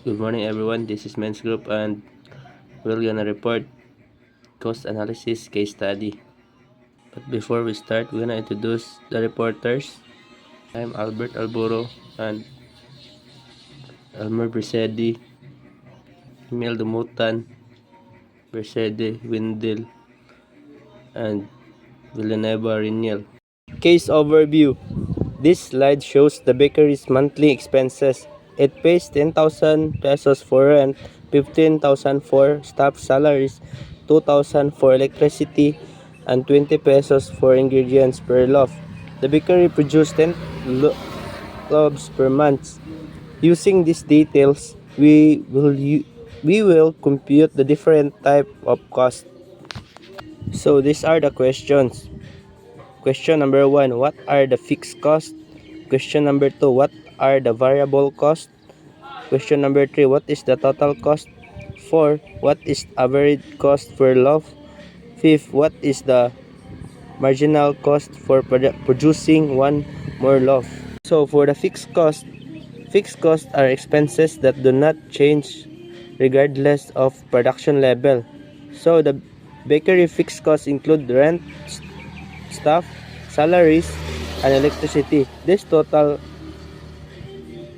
Good morning everyone, this is Men's Group and we're gonna report cost analysis case study. But before we start, we're gonna introduce the reporters. I'm Albert Alburo and Elmer Brisedi, Emil Dumutan, Brisedi, Windel, and Villanueva Riniel. Case overview. This slide shows the bakery's monthly expenses. It pays 10,000 pesos for rent, 15,000 for staff salaries, 2,000 for electricity, and 20 pesos for ingredients per loaf. The bakery produces 10 loaves per month. Using these details, we will compute the different type of cost. So these are the questions. Question number 1, what are the fixed costs? Question number 2, what are the variable costs? Question number 3, what is the total cost? 4, what is average cost per loaf? 5, what is the marginal cost for producing one more loaf? So for the fixed costs are expenses that do not change regardless of production level. So the bakery fixed costs include rent, staff, salaries, and electricity. This total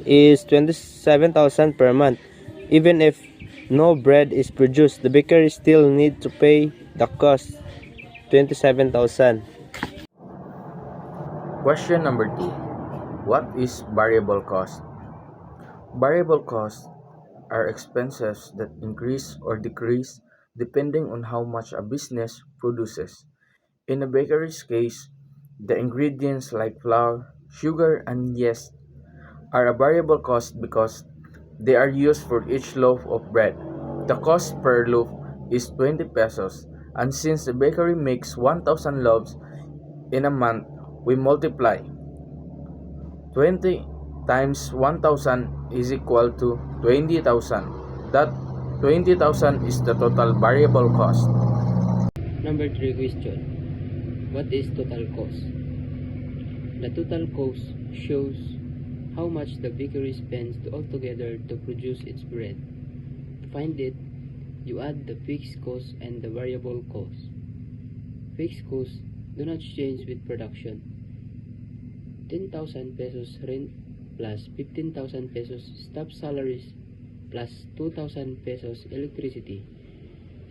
is 27,000 per month. Even if no bread is produced, the bakery still need to pay the cost, 27,000. Question number 2. What is variable cost? Variable costs are expenses that increase or decrease depending on how much a business produces. In a bakery's case, the ingredients like flour, sugar, and yeast are a variable cost because they are used for each loaf of bread. The cost per loaf is 20 pesos, and since the bakery makes 1,000 loaves in a month, we multiply 20 times 1,000 is equal to 20,000. That 20,000 is the total variable cost. Number 3 question. What is total cost? The total cost shows how much the bakery spends altogether to produce its bread. To find it, you add the fixed cost and the variable cost. Fixed costs do not change with production. 10,000 pesos rent plus 15,000 pesos staff salaries plus 2,000 pesos electricity,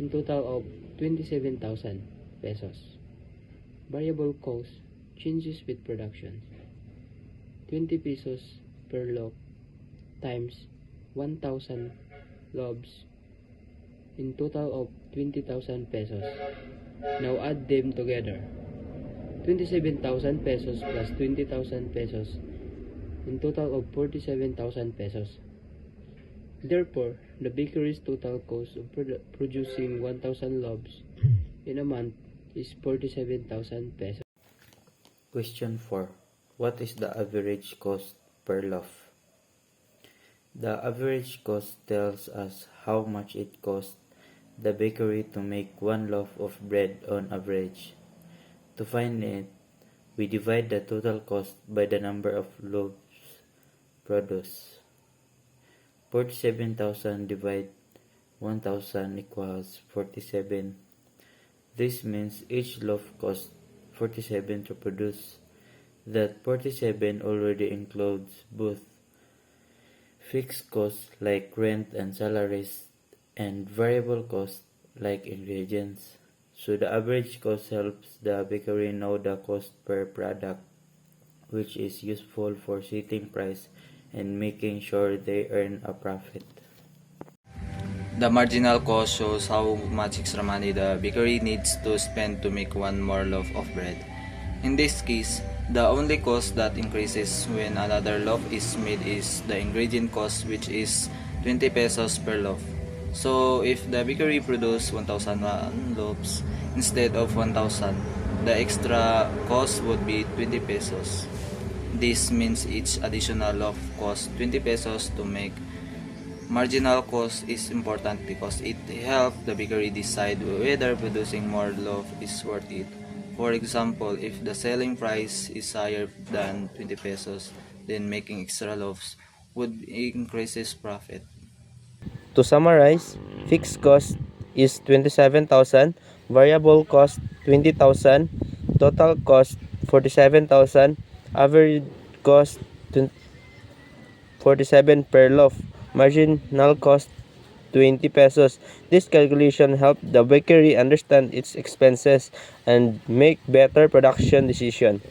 in total of 27,000 pesos. Variable cost changes with production. 20 pesos per loaf times 1,000 loaves, in total of 20,000 pesos. Now add them together. 27,000 pesos plus 20,000 pesos, in total of 47,000 pesos. Therefore, the bakery's total cost of producing 1,000 loaves in a month is 47,000 pesos. Question 4. What is the average cost per loaf? The average cost tells us how much it costs the bakery to make one loaf of bread on average. To find it, we divide the total cost by the number of loaves produced. 47,000 divided 1,000 equals 47. This means each loaf costs 47 to produce. That 47 already includes both fixed costs like rent and salaries and variable costs like ingredients. So the average cost helps the bakery know the cost per product, which is useful for setting price and making sure they earn a profit. The marginal cost shows how much extra money the bakery needs to spend to make one more loaf of bread. In this case, the only cost that increases when another loaf is made is the ingredient cost, which is 20 pesos per loaf. So if the bakery produces 1,001 loaves instead of 1,000, the extra cost would be 20 pesos. This means each additional loaf costs 20 pesos to make. Marginal cost is important because it helps the bakery decide whether producing more loaf is worth it. For example, if the selling price is higher than 20 pesos, then making extra loaves would increase its profit. To summarize, fixed cost is 27,000, variable cost 20,000, total cost 47,000, average cost 47 per loaf, marginal cost 20 pesos. This calculation helped the bakery understand its expenses and make better production decision.